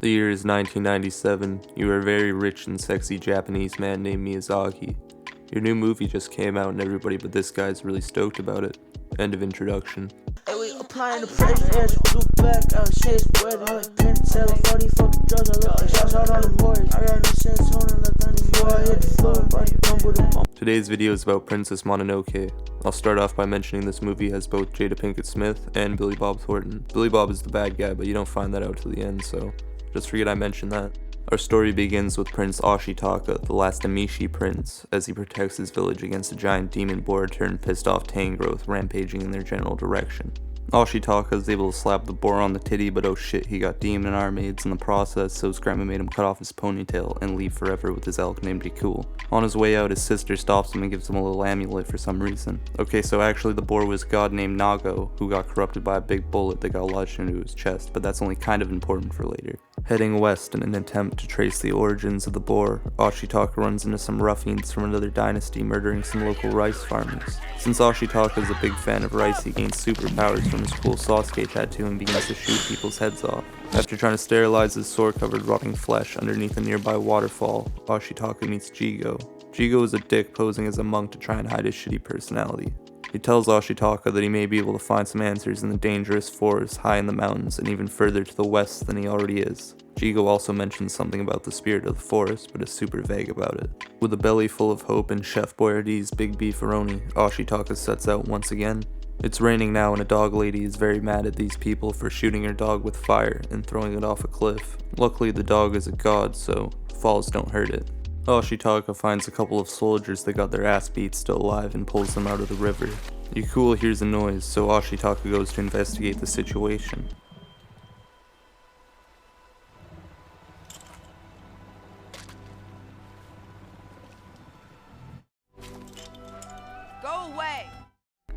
The year is 1997. You are a very rich and sexy Japanese man named Miyazaki. Your new movie just came out and everybody but this guy's really stoked about it. End of introduction. Hey, we applying the pressure as we look back, I was chased with like Pentel, 40 fucking drugs, I look like shots out on the boards. I got no serotonin like I need before I hit the floor, body bumble the Today's video is about Princess Mononoke. I'll start off by mentioning this movie has both Jada Pinkett Smith and Billy Bob Thornton. Billy Bob is the bad guy, but you don't find that out till the end, so just forget I mentioned that. Our story begins with Prince Ashitaka, the last Amishi prince, as he protects his village against a giant demon boar turned pissed off Tangrowth rampaging in their general direction. Ashitaka is able to slap the boar on the titty, but oh shit, he got demon armades in the process, so his grandma made him cut off his ponytail and leave forever with his elk named Ikul. On his way out, his sister stops him and gives him a little amulet for some reason. Okay, so actually the boar was a god named Nago, who got corrupted by a big bullet that got lodged into his chest, but that's only kind of important for later. Heading west in an attempt to trace the origins of the boar, Ashitaka runs into some ruffians from another dynasty murdering some local rice farmers. Since Ashitaka is a big fan of rice, he gains superpowers from his cool Sasuke tattoo and begins to shoot people's heads off. After trying to sterilize his sore-covered rotting flesh underneath a nearby waterfall, Ashitaka meets Jigo. Jigo is a dick posing as a monk to try and hide his shitty personality. He tells Ashitaka that he may be able to find some answers in the dangerous forest high in the mountains and even further to the west than he already is. Jigo also mentions something about the spirit of the forest, but is super vague about it. With a belly full of hope and Chef Boyardee's big beefaroni, Ashitaka sets out once again. It's raining now and a dog lady is very mad at these people for shooting her dog with fire and throwing it off a cliff. Luckily the dog is a god, so falls don't hurt it. Ashitaka finds a couple of soldiers that got their ass beat still alive and pulls them out of the river. Ikul hears a noise, so Ashitaka goes to investigate the situation. Go away!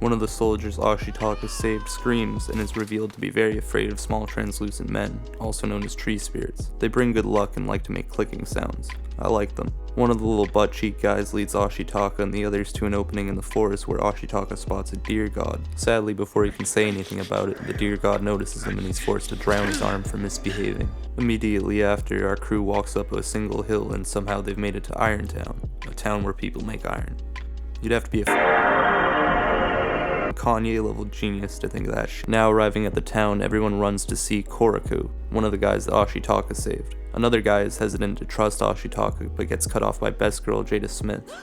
One of the soldiers Ashitaka saved screams and is revealed to be very afraid of small translucent men, also known as tree spirits. They bring good luck and like to make clicking sounds. I like them. One of the little butt cheek guys leads Ashitaka and the others to an opening in the forest where Ashitaka spots a deer god. Sadly, before he can say anything about it, the deer god notices him and he's forced to drown his arm for misbehaving. Immediately after, our crew walks up a single hill and somehow they've made it to Irontown, a town where people make iron. You'd have to be a Kanye level genius to think of that shit. Now arriving at the town, everyone runs to see Koraku, one of the guys that Ashitaka saved. Another guy is hesitant to trust Ashitaka, but gets cut off by best girl Jada Smith.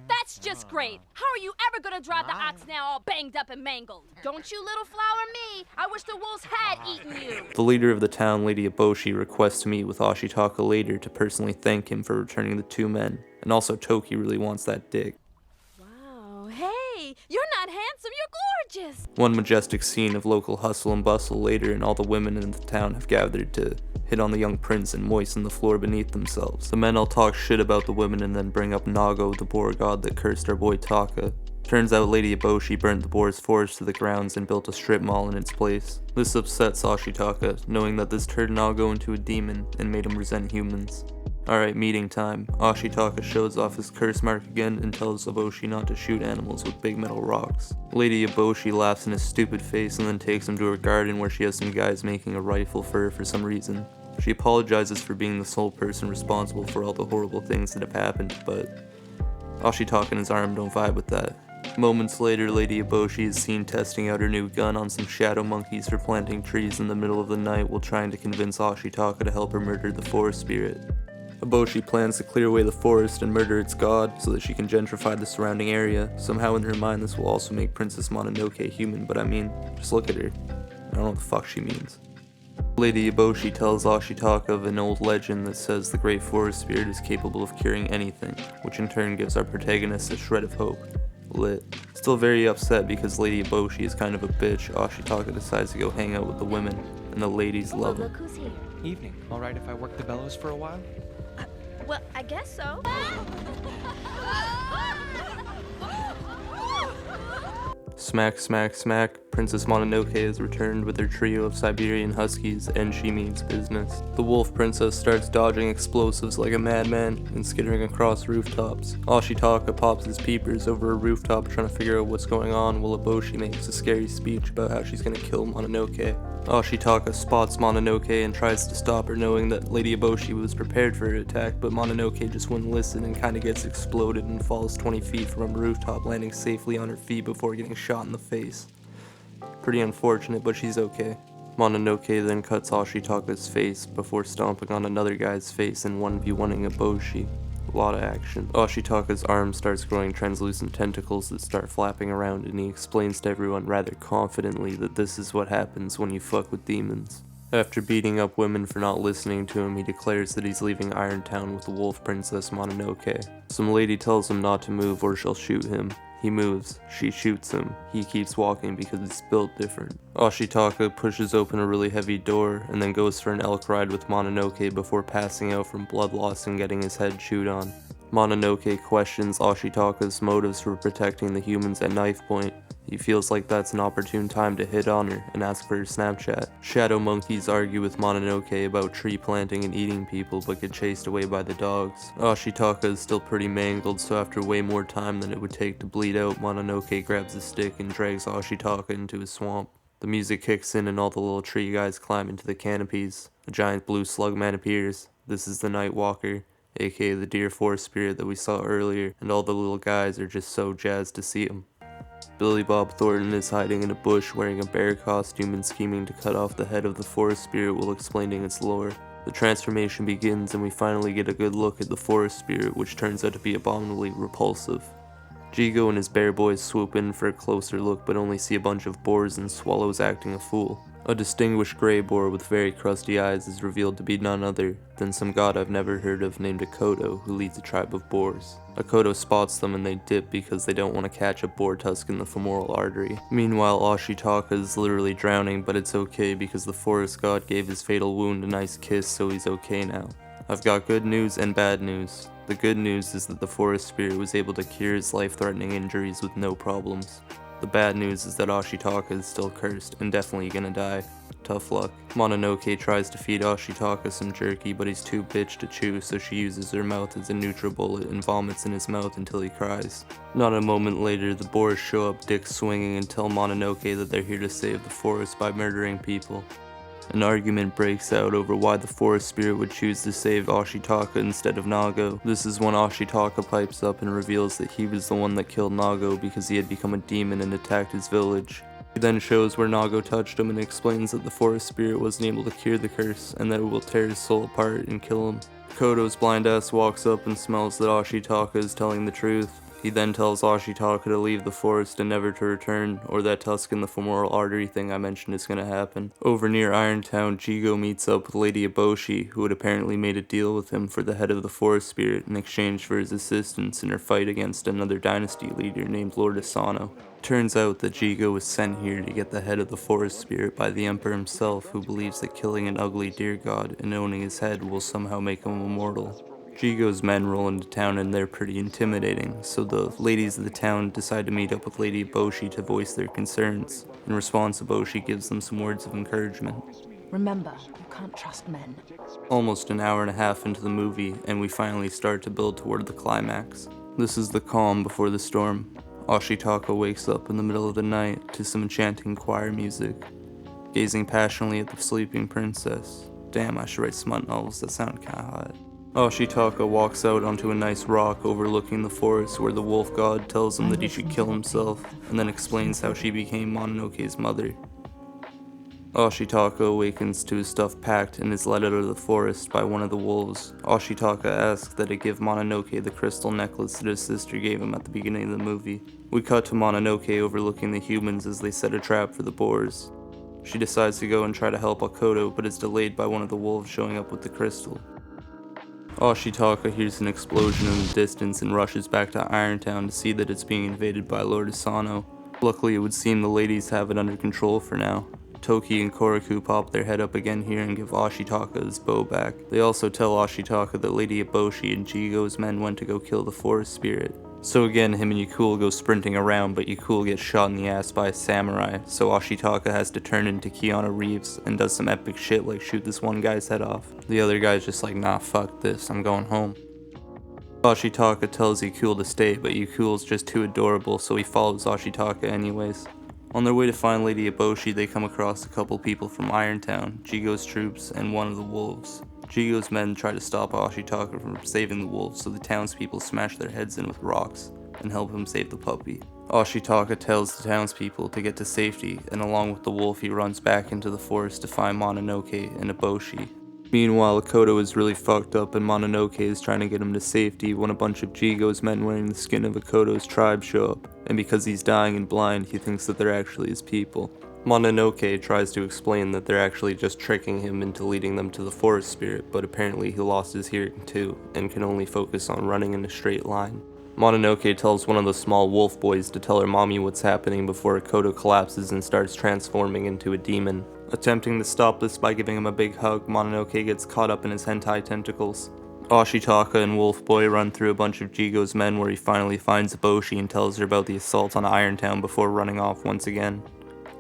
That's just great! How are you ever gonna drive the ox now all banged up and mangled? Don't you little flower me! I wish the wolves had eaten you! The leader of the town, Lady Eboshi, requests to meet with Ashitaka later to personally thank him for returning the two men, and also Toki really wants that dick. Hey, you're not handsome, you're gorgeous! One majestic scene of local hustle and bustle later, and all the women in the town have gathered to hit on the young prince and moisten the floor beneath themselves. The men all talk shit about the women and then bring up Nago, the boar god that cursed our boy Taka. Turns out Lady Eboshi burnt the boar's forest to the grounds and built a strip mall in its place. This upsets Ashitaka, knowing that this turned Nago into a demon and made him resent humans. Alright, meeting time. Ashitaka shows off his curse mark again and tells Eboshi not to shoot animals with big metal rocks. Lady Eboshi laughs in his stupid face and then takes him to her garden where she has some guys making a rifle for her for some reason. She apologizes for being the sole person responsible for all the horrible things that have happened, but Ashitaka and his arm don't vibe with that. Moments later, Lady Eboshi is seen testing out her new gun on some shadow monkeys for planting trees in the middle of the night while trying to convince Ashitaka to help her murder the forest spirit. Eboshi plans to clear away the forest and murder its god so that she can gentrify the surrounding area. Somehow in her mind this will also make Princess Mononoke human, but I mean, just look at her. I don't know what the fuck she means. Lady Eboshi tells Ashitaka of an old legend that says the great forest spirit is capable of curing anything, which in turn gives our protagonist a shred of hope. Lit. Still very upset because Lady Eboshi is kind of a bitch, Ashitaka decides to go hang out with the women, and the ladies love him. Look who's here. Evening. Alright if I work the bellows for a while? Well, I guess so. Smack, smack, smack. Princess Mononoke has returned with her trio of Siberian Huskies, and she means business. The Wolf Princess starts dodging explosives like a madman and skittering across rooftops. Ashitaka pops his peepers over a rooftop trying to figure out what's going on while Eboshi makes a scary speech about how she's gonna kill Mononoke. Ashitaka spots Mononoke and tries to stop her, knowing that Lady Eboshi was prepared for her attack, but Mononoke just wouldn't listen and kinda gets exploded and falls 20 feet from a rooftop, landing safely on her feet before getting shot in the face. Pretty unfortunate, but she's okay. Mononoke then cuts Ashitaka's face before stomping on another guy's face and 1v1ing Eboshi. A lot of action. Ashitaka's arm starts growing translucent tentacles that start flapping around, and he explains to everyone rather confidently that this is what happens when you fuck with demons. After beating up women for not listening to him, he declares that he's leaving Irontown with the Wolf Princess Mononoke. Some lady tells him not to move or she'll shoot him. He moves, she shoots him. He keeps walking because he's built different. Ashitaka pushes open a really heavy door and then goes for an elk ride with Mononoke before passing out from blood loss and getting his head chewed on. Mononoke questions Ashitaka's motives for protecting the humans at knife point. He feels like that's an opportune time to hit on her and ask for her Snapchat. Shadow monkeys argue with Mononoke about tree planting and eating people, but get chased away by the dogs. Ashitaka is still pretty mangled, so after way more time than it would take to bleed out, Mononoke grabs a stick and drags Ashitaka into a swamp. The music kicks in and all the little tree guys climb into the canopies. A giant blue slug man appears. This is the Night Walker, aka the deer forest spirit that we saw earlier, and all the little guys are just so jazzed to see him. Billy Bob Thornton is hiding in a bush wearing a bear costume and scheming to cut off the head of the forest spirit while explaining its lore. The transformation begins and we finally get a good look at the forest spirit, which turns out to be abominably repulsive. Jigo and his bear boys swoop in for a closer look but only see a bunch of boars and swallows acting a fool. A distinguished gray boar with very crusty eyes is revealed to be none other than some god I've never heard of named Akoto, who leads a tribe of boars. Akoto spots them and they dip because they don't want to catch a boar tusk in the femoral artery. Meanwhile, Ashitaka is literally drowning, but it's okay because the forest god gave his fatal wound a nice kiss, so he's okay now. I've got good news and bad news. The good news is that the forest spirit was able to cure his life-threatening injuries with no problems. The bad news is that Ashitaka is still cursed and definitely gonna die. Tough luck. Mononoke tries to feed Ashitaka some jerky, but he's too bitch to chew, so she uses her mouth as a NutriBullet and vomits in his mouth until he cries. Not a moment later, the boars show up dick swinging and tell Mononoke that they're here to save the forest by murdering people. An argument breaks out over why the forest spirit would choose to save Ashitaka instead of Nago. This is when Ashitaka pipes up and reveals that he was the one that killed Nago because he had become a demon and attacked his village. He then shows where Nago touched him and explains that the forest spirit wasn't able to cure the curse and that it will tear his soul apart and kill him. Koto's blind ass walks up and smells that Ashitaka is telling the truth. He then tells Ashitaka to leave the forest and never to return, or that tusk in the femoral artery thing I mentioned is gonna happen. Over near Irontown, Jigo meets up with Lady Eboshi, who had apparently made a deal with him for the head of the forest spirit in exchange for his assistance in her fight against another dynasty leader named Lord Asano. Turns out that Jigo was sent here to get the head of the forest spirit by the Emperor himself, who believes that killing an ugly deer god and owning his head will somehow make him immortal. Jigo's men roll into town and they're pretty intimidating, so the ladies of the town decide to meet up with Lady Eboshi to voice their concerns. In response, Eboshi gives them some words of encouragement. Remember, you can't trust men. Almost an hour and a half into the movie, and we finally start to build toward the climax. This is the calm before the storm. Ashitaka wakes up in the middle of the night to some enchanting choir music, gazing passionately at the sleeping princess. Damn, I should write smut novels that sound kinda hot. Ashitaka walks out onto a nice rock overlooking the forest where the wolf god tells him that he should kill himself, and then explains how she became Mononoke's mother. Ashitaka awakens to his stuff packed and is led out of the forest by one of the wolves. Ashitaka asks that it give Mononoke the crystal necklace that his sister gave him at the beginning of the movie. We cut to Mononoke overlooking the humans as they set a trap for the boars. She decides to go and try to help Akoto, but is delayed by one of the wolves showing up with the crystal. Ashitaka hears an explosion in the distance and rushes back to Irontown to see that it's being invaded by Lord Asano. Luckily, it would seem the ladies have it under control for now. Toki and Koroku pop their head up again here and give Ashitaka his bow back. They also tell Ashitaka that Lady Eboshi and Jigo's men went to go kill the forest spirit. So again, him and Yakul go sprinting around, but Yakul gets shot in the ass by a samurai, so Ashitaka has to turn into Keanu Reeves and does some epic shit like shoot this one guy's head off. The other guy's just like, nah, fuck this, I'm going home. Ashitaka tells Yakul to stay, but Yakul's just too adorable, so he follows Ashitaka anyways. On their way to find Lady Eboshi, they come across a couple people from Irontown, Jigo's troops, and one of the wolves. Jigo's men try to stop Ashitaka from saving the wolves, so the townspeople smash their heads in with rocks and help him save the puppy. Ashitaka tells the townspeople to get to safety, and along with the wolf he runs back into the forest to find Mononoke and Eboshi. Meanwhile, Akoto is really fucked up and Mononoke is trying to get him to safety when a bunch of Jigo's men wearing the skin of Akoto's tribe show up, and because he's dying and blind, he thinks that they're actually his people. Mononoke tries to explain that they're actually just tricking him into leading them to the forest spirit, but apparently he lost his hearing too, and can only focus on running in a straight line. Mononoke tells one of the small wolf boys to tell her mommy what's happening before Akoto collapses and starts transforming into a demon. Attempting to stop this by giving him a big hug, Mononoke gets caught up in his hentai tentacles. Ashitaka and Wolf Boy run through a bunch of Jigo's men where he finally finds Eboshi and tells her about the assault on Irontown before running off once again.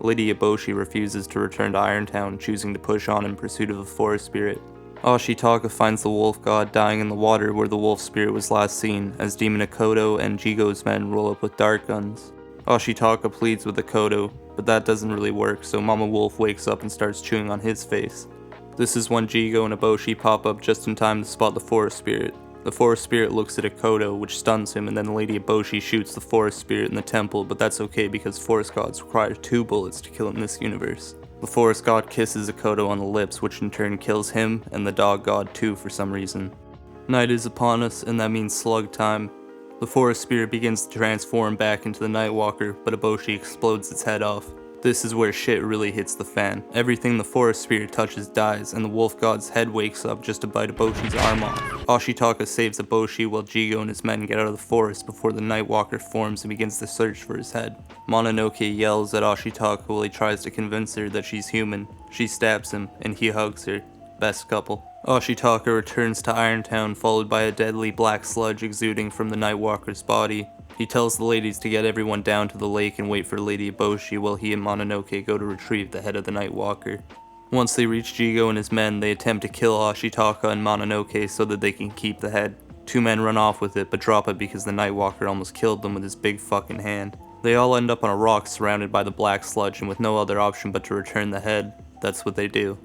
Lady Eboshi refuses to return to Irontown, choosing to push on in pursuit of the forest spirit. Ashitaka finds the wolf god dying in the water where the wolf spirit was last seen, as Demon Akoto and Jigo's men roll up with dart guns. Ashitaka pleads with Akoto, but that doesn't really work, so Mama Wolf wakes up and starts chewing on his face. This is when Jigo and Eboshi pop up just in time to spot the forest spirit. The forest spirit looks at Akoto, which stuns him, and then Lady Eboshi shoots the forest spirit in the temple, but that's okay because forest gods require 2 bullets to kill in this universe. The forest god kisses Akoto on the lips, which in turn kills him and the dog god too for some reason. Night is upon us, and that means slug time. The forest spirit begins to transform back into the Nightwalker, but Eboshi explodes its head off. This is where shit really hits the fan. Everything the forest spirit touches dies, and the wolf god's head wakes up just to bite Eboshi's arm off. Ashitaka saves Eboshi while Jigo and his men get out of the forest before the Nightwalker forms and begins to search for his head. Mononoke yells at Ashitaka while he tries to convince her that she's human. She stabs him, and he hugs her. Best couple. Ashitaka returns to Irontown, followed by a deadly black sludge exuding from the Nightwalker's body. He tells the ladies to get everyone down to the lake and wait for Lady Eboshi while he and Mononoke go to retrieve the head of the Nightwalker. Once they reach Jigo and his men, they attempt to kill Ashitaka and Mononoke so that they can keep the head. 2 men run off with it, but drop it because the Nightwalker almost killed them with his big fucking hand. They all end up on a rock surrounded by the black sludge, and with no other option but to return the head, that's what they do.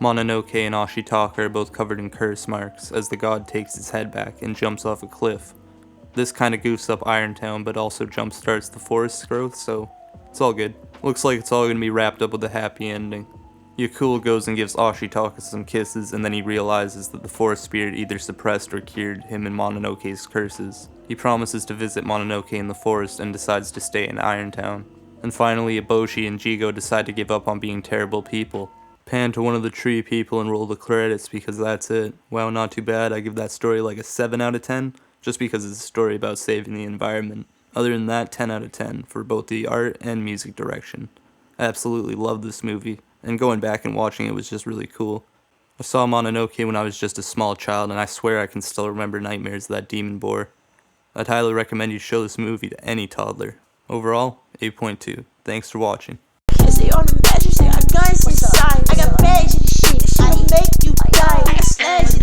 Mononoke and Ashitaka are both covered in curse marks as the god takes his head back and jumps off a cliff. This kinda goofs up Irontown, but also jumpstarts the forest's growth, so it's all good. Looks like it's all gonna be wrapped up with a happy ending. Yakul goes and gives Ashitaka some kisses, and then he realizes that the forest spirit either suppressed or cured him and Mononoke's curses. He promises to visit Mononoke in the forest and decides to stay in Irontown. And finally, Eboshi and Jigo decide to give up on being terrible people. Pan to one of the tree people and roll the credits because that's it. Wow, not too bad. I give that story like a 7 out of 10. Just because it's a story about saving the environment. Other than that, 10 out of 10 for both the art and music direction. I absolutely love this movie, and going back and watching it was just really cool. I saw Mononoke when I was just a small child, and I swear I can still remember nightmares of that demon boar. I'd highly recommend you show this movie to any toddler. Overall, 8.2. Thanks for watching. Say on the mattress, I got guns inside. I got bags of this shit. This shit'll make you die. I got snags in